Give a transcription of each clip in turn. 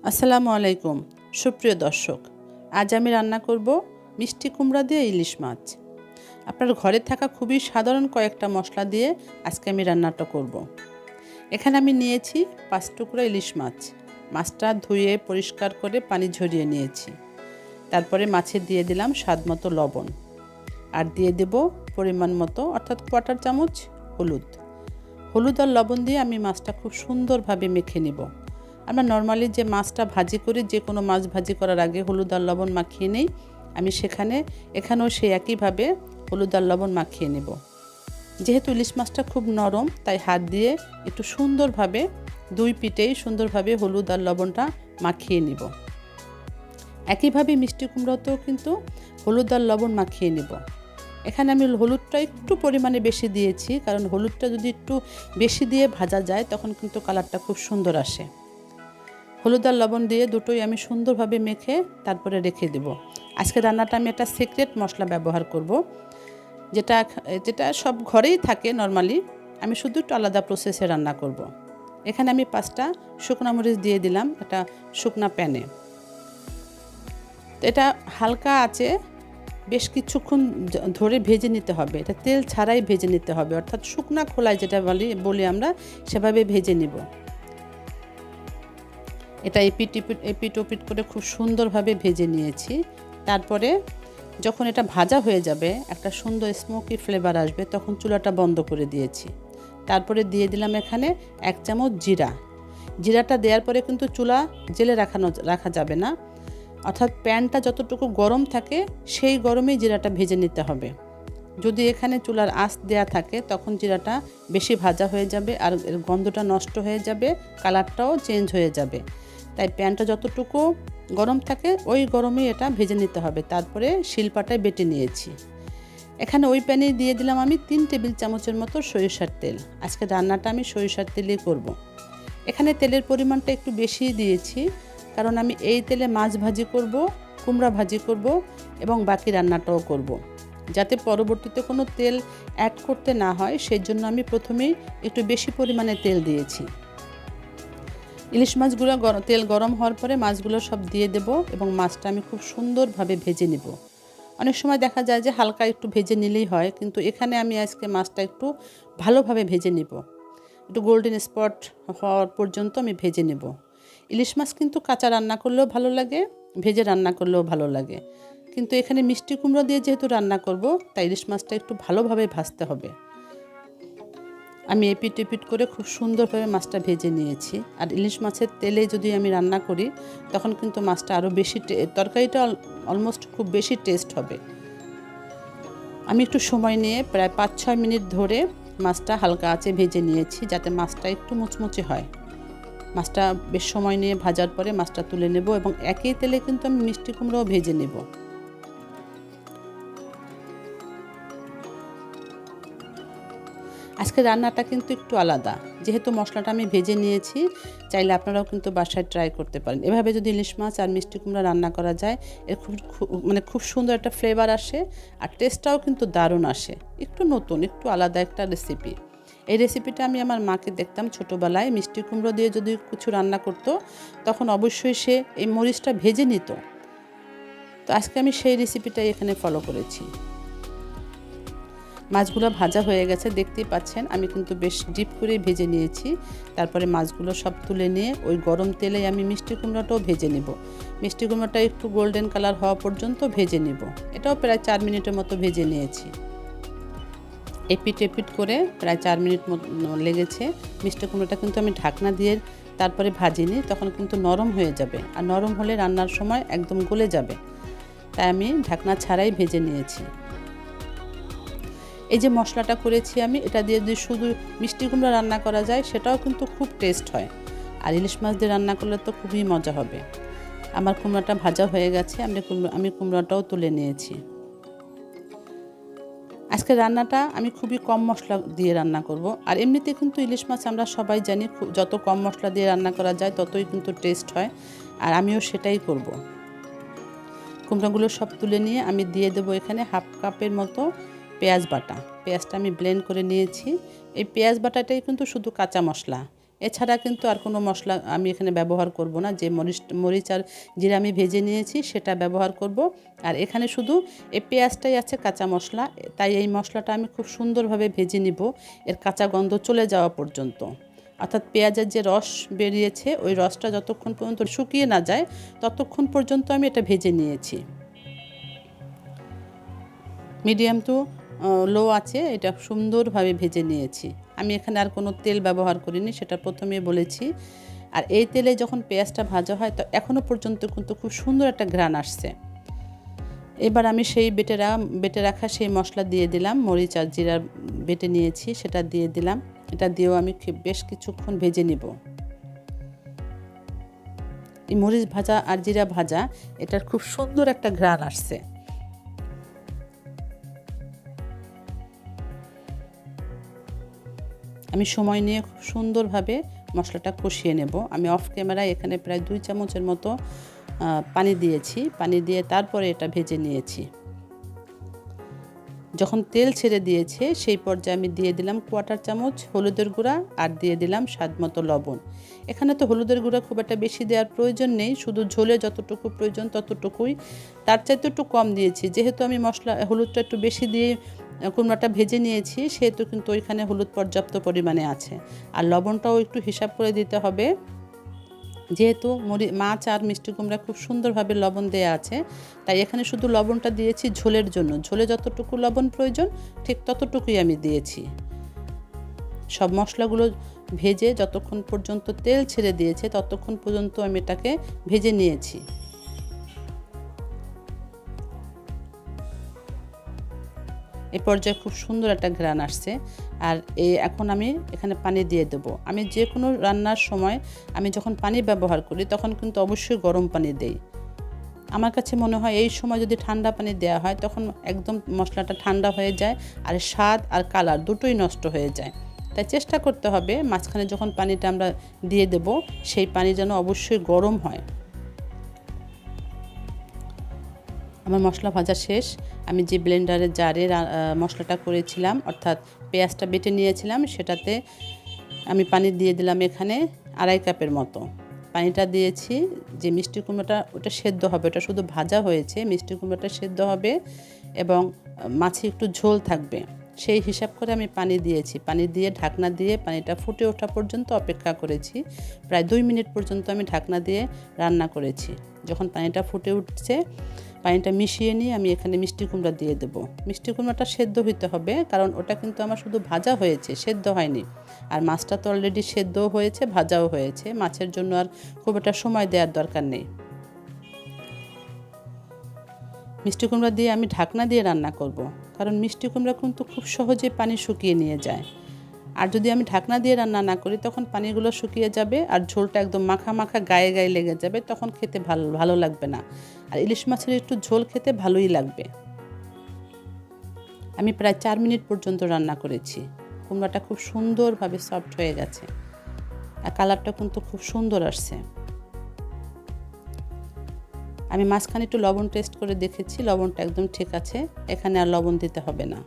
আসসালামু আলাইকুম সুপ্রিয় দর্শক, আজ আমি রান্না করব মিষ্টি কুমড়া দিয়ে ইলিশ মাছ। আপনার ঘরে থাকা খুবই সাধারণ কয়েকটা মশলা দিয়ে আজকে আমি রান্নাটা করব। এখানে আমি নিয়েছি 5 টুকরা ইলিশ মাছ। মাছটা ধুয়ে পরিষ্কার করে পানি ঝরিয়ে নিয়েছি। তারপরে মাছে দিয়ে দিলাম স্বাদ মতো লবণ, আর দিয়ে দেব পরিমাণ মতো অর্থাৎ 1/4 চামচ হলুদ আর লবণ দিয়ে আমি মাছটা খুব সুন্দরভাবে মেখে নেব। আমরা নর্মালি যে মাছটা ভাজি করি, যে কোনো মাছ ভাজি করার আগে হলুদ আর লবণ মাখিয়ে নেই, আমি এখানেও সেই একইভাবে হলুদ আর লবণ মাখিয়ে নেব। যেহেতু ইলিশ মাছটা খুব নরম, তাই হাত দিয়ে একটু সুন্দরভাবে দুই পিঠেই সুন্দরভাবে হলুদ আর লবণটা মাখিয়ে নেব। একইভাবে মিষ্টি কুমড়াতেও কিন্তু হলুদ আর লবণ মাখিয়ে নেব। এখানে আমি হলুদটা একটু পরিমাণে বেশি দিয়েছি, কারণ হলুদটা যদি একটু বেশি দিয়ে ভাজা যায় তখন কিন্তু কালারটা খুব সুন্দর আসে। হলুদ আর লবণ দিয়ে দুটোই আমি সুন্দরভাবে মেখে তারপরে রেখে দেব। আজকে রান্নাটা আমি একটা সিক্রেট মশলা ব্যবহার করব, যেটা সব ঘরেই থাকে নর্মালি। আমি শুধু একটু আলাদা প্রসেসে রান্না করব। এখানে আমি 5টা শুকনা মরিচ দিয়ে দিলাম একটা শুকনা প্যানে। তো এটা হালকা আঁচে বেশ কিছুক্ষণ ধরে ভেজে নিতে হবে। এটা তেল ছাড়াই ভেজে নিতে হবে, অর্থাৎ শুকনা খোলায় যেটা বলি আমরা, সেভাবে ভেজে নিব। এটা এপিট ওপিট করে খুব সুন্দরভাবে ভেজে নিয়েছি। তারপরে যখন এটা ভাজা হয়ে যাবে, একটা সুন্দর স্মোকি ফ্লেভার আসবে, তখন চুলাটা বন্ধ করে দিয়েছি। তারপরে দিয়ে দিলাম এখানে 1 চামচ জিরাটা দেওয়ার পরে কিন্তু চুলা জেলে রাখা যাবে না, অর্থাৎ প্যানটা যতটুকু গরম থাকে সেই গরমেই জিরাটা ভেজে নিতে হবে। যদি এখানে চুলার আঁচ দেয়া থাকে তখন জিরাটা বেশি ভাজা হয়ে যাবে আর এর গন্ধটা নষ্ট হয়ে যাবে, কালারটাও চেঞ্জ হয়ে যাবে। তাই প্যানটা যতটুকু গরম থাকে ওই গরমেই এটা ভেজে নিতে হবে। তারপরে শিলপাটায় বেটে নিয়েছি। এখানে ওই প্যানে দিয়ে দিলাম আমি 3 টেবিল চামচের মতো সরিষার তেল। আজকে রান্নাটা আমি সরিষার তেলেই করব। এখানে তেলের পরিমাণটা একটু বেশি দিয়েছি, কারণ আমি এই তেলে মাছ ভাজি করব, কুমড়া ভাজি করব এবং বাকি রান্নাটাও করব। যাতে পরবর্তীতে কোনো তেল অ্যাড করতে না হয়, সেই জন্য আমি প্রথমেই একটু বেশি পরিমাণে তেল দিয়েছি। ইলিশ মাছগুলো তেল গরম হওয়ার পরে মাছগুলো সব দিয়ে দেব এবং মাছটা আমি খুব সুন্দরভাবে ভেজে নেব। অনেক সময় দেখা যায় যে হালকা একটু ভেজে নিলেই হয়, কিন্তু এখানে আমি আজকে মাছটা একটু ভালোভাবে ভেজে নেব। একটু গোল্ডেন স্পট হওয়ার পর্যন্ত আমি ভেজে নেব। ইলিশ মাছ কিন্তু কাঁচা রান্না করলেও ভালো লাগে, ভেজে রান্না করলেও ভালো লাগে, কিন্তু এখানে মিষ্টি কুমড়া দিয়ে যেহেতু রান্না করব, তাই ইলিশ মাছটা একটু ভালোভাবে ভাজতে হবে। আমি এপিট করে খুব সুন্দরভাবে মাছটা ভেজে নিয়েছি। আর ইলিশ মাছের তেলে যদি আমি রান্না করি তখন কিন্তু মাছটা আরও বেশি, তরকারিটা অলমোস্ট খুব বেশি টেস্ট হবে। আমি একটু সময় নিয়ে প্রায় 5-6 মিনিট ধরে মাছটা হালকা আঁচে ভেজে নিয়েছি, যাতে মাছটা একটু মুচমুচে হয়। মাছটা বেশ সময় নিয়ে ভাজার পরে মাছটা তুলে নেব এবং একই তেলে কিন্তু আমি মিষ্টি কুমড়াও ভেজে নেব। আজকে রান্নাটা কিন্তু একটু আলাদা, যেহেতু মশলাটা আমি ভেজে নিয়েছি। চাইলে আপনারাও কিন্তু বাসায় ট্রাই করতে পারেন। এভাবে যদি ইলিশ মাছ আর মিষ্টি কুমড়া রান্না করা যায়, এর খুব সুন্দর একটা ফ্লেভার আসে, আর টেস্টটাও কিন্তু দারুণ আসে। একটু নতুন, একটু আলাদা একটা রেসিপি। এই রেসিপিটা আমি আমার মাকে দেখতাম ছোটোবেলায়, মিষ্টি কুমড়ো দিয়ে যদি কিছু রান্না করতো তখন অবশ্যই সে এই মরিচটা ভেজে নিত। তো আজকে আমি সেই রেসিপিটাই এখানে ফলো করেছি। মাছগুলো ভাজা হয়ে গেছে, দেখতেই পাচ্ছেন। আমি কিন্তু বেশ ডিপ করে ভেজে নিয়েছি। তারপরে মাছগুলো সব তুলে নিয়ে ওই গরম তেলে আমি মিষ্টি কুমড়াটাও ভেজে নেব। মিষ্টি কুমড়াটা একটু গোল্ডেন কালার হওয়া পর্যন্ত ভেজে নেব। এটাও প্রায় 4 মিনিটের মতো ভেজে নিয়েছি। এপিট করে প্রায় 4 মিনিট লেগেছে। মিষ্টি কুমড়াটা কিন্তু আমি ঢাকনা দিয়ে তারপরে ভাজিনি, তখন কিন্তু নরম হয়ে যাবে, আর নরম হলে রান্নার সময় একদম গলে যাবে। তাই আমি ঢাকনা ছাড়াই ভেজে নিয়েছি। এই যে মশলাটা করেছি আমি, এটা দিয়ে যদি শুধু মিষ্টি কুমড়া রান্না করা যায় সেটাও কিন্তু খুব টেস্ট হয়, আর ইলিশ মাছ দিয়ে রান্না করলে তো খুবই মজা হবে। আমার কুমড়াটা ভাজা হয়ে গেছে, আমি কুমড়াটাও তুলে নিয়েছি। আজকে রান্নাটা আমি খুবই কম মশলা দিয়ে রান্না করব, আর এমনিতে কিন্তু ইলিশ মাছ আমরা সবাই জানি যত কম মশলা দিয়ে রান্না করা যায় ততই কিন্তু টেস্ট হয়, আর আমিও সেটাই করব। কুমড়াগুলো সব তুলে নিয়ে আমি দিয়ে দেবো এখানে 1/2 কাপের মতো পেঁয়াজ বাটা। পেঁয়াজটা আমি ব্লেন্ড করে নিয়েছি। এই পেঁয়াজ বাটাটাই কিন্তু শুধু কাঁচা মশলা, এছাড়া কিন্তু আর কোনো মশলা আমি এখানে ব্যবহার করব না। যে মরিচ আর জিরা আমি ভেজে নিয়েছি সেটা ব্যবহার করব। আর এখানে শুধু এই পেঁয়াজটাই আছে কাঁচা মশলা, তাই এই মশলাটা আমি খুব সুন্দরভাবে ভেজে নিব এর কাঁচা গন্ধ চলে যাওয়া পর্যন্ত। অর্থাৎ পেঁয়াজের যে রস বেরিয়েছে ওই রসটা যতক্ষণ পর্যন্ত শুকিয়ে না যায় ততক্ষণ পর্যন্ত আমি এটা ভেজে নিয়েছি। মিডিয়াম টু লো আছে এটা সুন্দরভাবে ভেজে নিয়েছি। আমি এখানে আর কোনো তেল ব্যবহার করিনি, সেটা প্রথমে বলেছি। আর এই তেলে যখন পেঁয়াজটা ভাজা হয় তো এখনও পর্যন্ত কিন্তু খুব সুন্দর একটা ঘ্রাণ আসছে। এবার আমি সেই বেটে রাখা সেই মশলা দিয়ে দিলাম, মরিচ আর জিরা বেটে নিয়েছি সেটা দিয়ে দিলাম। এটা দিয়েও আমি বেশ কিছুক্ষণ ভেজে নিব। এই মরিচ ভাজা আর জিরা ভাজা এটার খুব সুন্দর একটা ঘ্রাণ আসছে। আমি সময় নিয়ে খুব সুন্দরভাবে মশলাটা কষিয়ে নেব। আমি অফ ক্যামেরায় এখানে প্রায় 2 চামচের মতো পানি দিয়েছি, পানি দিয়ে তারপরে এটা ভেজে নিয়েছি। যখন তেল ছেড়ে দিয়েছে সেই পর্যায়ে আমি দিয়ে দিলাম 1/4 চামচ হলুদের গুঁড়া আর দিয়ে দিলাম স্বাদমতো লবণ। এখানে তো হলুদের গুঁড়া খুব একটা বেশি দেওয়ার প্রয়োজন নেই, শুধু ঝোলে যতটুকু প্রয়োজন ততটুকুই, তার চাইতে একটু কম দিয়েছি। যেহেতু আমি হলুদটা একটু বেশি দিয়ে কুমড়াটা ভেজে নিয়েছি সেহেতু কিন্তু ওইখানে হলুদ পর্যাপ্ত পরিমাণে আছে। আর লবণটাও একটু হিসাব করে দিতে হবে, যেহেতু মাছ আর মিষ্টি কুমড়া খুব সুন্দরভাবে লবণ দেয়া আছে, তাই এখানে শুধু লবণটা দিয়েছি ঝোলের জন্য। ঝোলে যতটুকু লবণ প্রয়োজন ঠিক ততটুকুই আমি দিয়েছি। সব মশলাগুলো ভেজে যতক্ষণ পর্যন্ত তেল ছেড়ে দিয়েছে ততক্ষণ পর্যন্ত আমি এটাকে ভেজে নিয়েছি। এই পর্যায়ে খুব সুন্দর একটা ঘ্রাণ আসছে। আর এখন আমি এখানে পানি দিয়ে দেব। আমি যে কোনো রান্নার সময় আমি যখন পানি ব্যবহার করি তখন কিন্তু অবশ্যই গরম পানি দেই। আমার কাছে মনে হয় এই সময় যদি ঠান্ডা পানি দেওয়া হয় তখন একদম মশলাটা ঠান্ডা হয়ে যায় আর স্বাদ আর কালার দুটোই নষ্ট হয়ে যায়। তাই চেষ্টা করতে হবে মাঝখানে যখন পানিটা আমরা দিয়ে দেব সেই পানি যেন অবশ্যই গরম হয়। আমার মশলা ভাজা শেষ। আমি যে ব্লেন্ডারের জারে মশলাটা করেছিলাম অর্থাৎ পেঁয়াজটা বেটে নিয়েছিলাম সেটাতে আমি পানি দিয়ে দিলাম এখানে 2.5 কাপের মতো। পানিটা দিয়েছি যে মিষ্টি কুমড়োটা ওটা সেদ্ধ হবে, ওটা শুধু ভাজা হয়েছে, মিষ্টি কুমড়োটা সেদ্ধ হবে এবং মাছে একটু ঝোল থাকবে সেই হিসাব করে আমি পানি দিয়েছি। পানি দিয়ে ঢাকনা দিয়ে পানিটা ফুটে ওঠা পর্যন্ত অপেক্ষা করেছি। প্রায় 2 মিনিট পর্যন্ত আমি ঢাকনা দিয়ে রান্না করেছি। যখন পানিটা ফুটে উঠছে পানিটা মিশিয়ে নিয়ে আমি এখানে মিষ্টি কুমড়া দিয়ে দেবো। মিষ্টি কুমড়াটা সেদ্ধ হইতে হবে, কারণ ওটা কিন্তু আমার শুধু ভাজা হয়েছে, সেদ্ধ হয়নি। আর মাছটা তো অলরেডি সেদ্ধও হয়েছে, ভাজাও হয়েছে, মাছের জন্য আর খুব একটা সময় দেওয়ার দরকার নেই। মিষ্টি কুমড়া দিয়ে আমি ঢাকনা দিয়ে রান্না করব, কারণ মিষ্টি কুমড়া কিন্তু খুব সহজে পানি শুকিয়ে নিয়ে যায়। আর যদি আমি ঢাকনা দিয়ে রান্না না করি তখন পানিগুলো শুকিয়ে যাবে আর ঝোলটা একদম মাখা মাখা গায়ে গায়ে লেগে যাবে, তখন খেতে ভালো লাগবে না। আর ইলিশ মাছের একটু ঝোল খেতে ভালোই লাগবে। আমি প্রায় 4 মিনিট পর্যন্ত রান্না করেছি। কুমড়াটা খুব সুন্দরভাবে সফট হয়ে গেছে আর কালারটা কিন্তু খুব সুন্দর আসছে। আমি মাঝখানে একটু লবণ টেস্ট করে দেখেছি, লবণটা একদম ঠিক আছে, এখানে আর লবণ দিতে হবে না।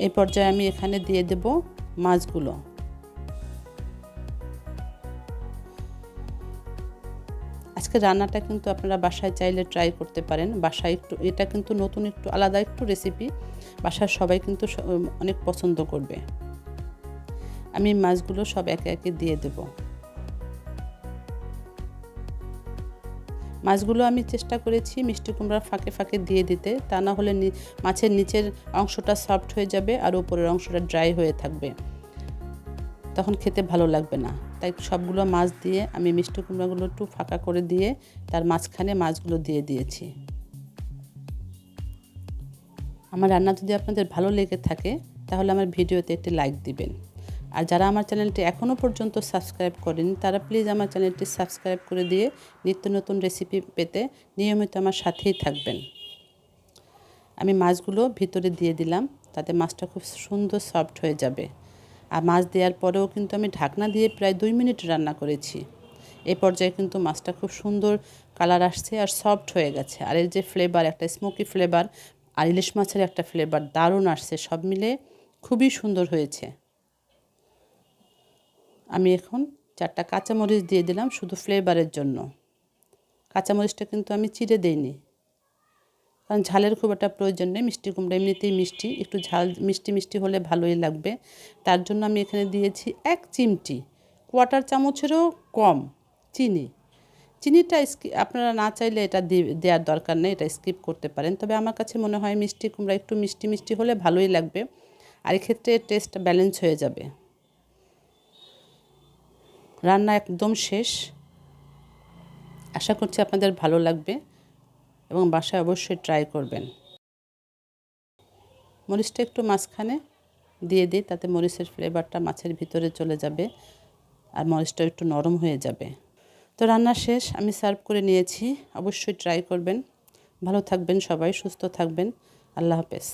এই পর্যায়ে আমি এখানে দিয়ে দেব মাছগুলো। আজকে রান্নাটা কিন্তু আপনারা বাসায় চাইলে ট্রাই করতে পারেন। বাসায় এটা কিন্তু নতুন একটু আলাদা একটু রেসিপি, বাসার সবাই কিন্তু অনেক পছন্দ করবে। আমি মাছগুলো সব একে একে দিয়ে দেব। মাছগুলো আমি চেষ্টা করেছি মিষ্টি কুমড়ার ফাঁকে ফাঁকে দিয়ে দিতে, তা না হলে মাছের নিচের অংশটা সফট হয়ে যাবে আর উপরের অংশটা ড্রাই হয়ে থাকবে, তখন খেতে ভালো লাগবে না। তাই সবগুলো মাছ দিয়ে আমি মিষ্টি কুমড়াগুলো একটু ফাঁকা করে দিয়ে তার মাঝখানে মাছগুলো দিয়ে দিয়েছি। আমার রান্না যদি আপনাদের ভালো লেগে থাকে তাহলে আমার ভিডিওতে একটি লাইক দিবেন। আর যারা আমার চ্যানেলটি এখনও পর্যন্ত সাবস্ক্রাইব করেনি তারা প্লিজ আমার চ্যানেলটি সাবস্ক্রাইব করে দিয়ে নিত্য নতুন রেসিপি পেতে নিয়মিত আমার সাথেই থাকবেন। আমি মাছগুলো ভিতরে দিয়ে দিলাম, তাতে মাছটা খুব সুন্দর সফট হয়ে যাবে। আর মাছ দেওয়ার পরেও কিন্তু আমি ঢাকনা দিয়ে প্রায় 2 মিনিট রান্না করেছি। এই পর্যায়ে কিন্তু মাছটা খুব সুন্দর কালার আসছে আর সফট হয়ে গেছে। আর এর যে ফ্লেভার, একটা স্মোকি ফ্লেভার আর ইলিশ মাছের একটা ফ্লেভার দারুণ আসছে, সব মিলে খুবই সুন্দর হয়েছে। আমি এখন 4টা কাঁচামরিচ দিয়ে দিলাম শুধু ফ্লেভারের জন্য। কাঁচামরিচটা কিন্তু আমি চিড়ে দেইনি, কারণ ঝালের খুব একটা প্রয়োজন নেই। মিষ্টি কুমড়া এমনিতেই মিষ্টি, একটু ঝাল মিষ্টি মিষ্টি হলে ভালোই লাগবে। তার জন্য আমি এখানে দিয়েছি 1 চিমটি, কোয়ার্টার চামচেরও কম চিনি। চিনিটা আপনারা না চাইলে এটা দেওয়ার দরকার নেই, এটা স্কিপ করতে পারেন। তবে আমার কাছে মনে হয় মিষ্টি কুমড়া একটু মিষ্টি মিষ্টি হলে ভালোই লাগবে, আর এক্ষেত্রে টেস্ট ব্যালেন্স হয়ে যাবে। রান্না একদম শেষ। আশা করছি আপনাদের ভালো লাগবে এবং বাসায় অবশ্যই ট্রাই করবেন। মরিচটা একটু মাঝখানে দিয়ে দিই, তাতে মরিচের ফ্লেভারটা মাছের ভিতরে চলে যাবে আর মরিচটা একটু নরম হয়ে যাবে। তো রান্না শেষ, আমি সার্ভ করে নিয়েছি। অবশ্যই ট্রাই করবেন। ভালো থাকবেন সবাই, সুস্থ থাকবেন। আল্লাহ হাফেজ।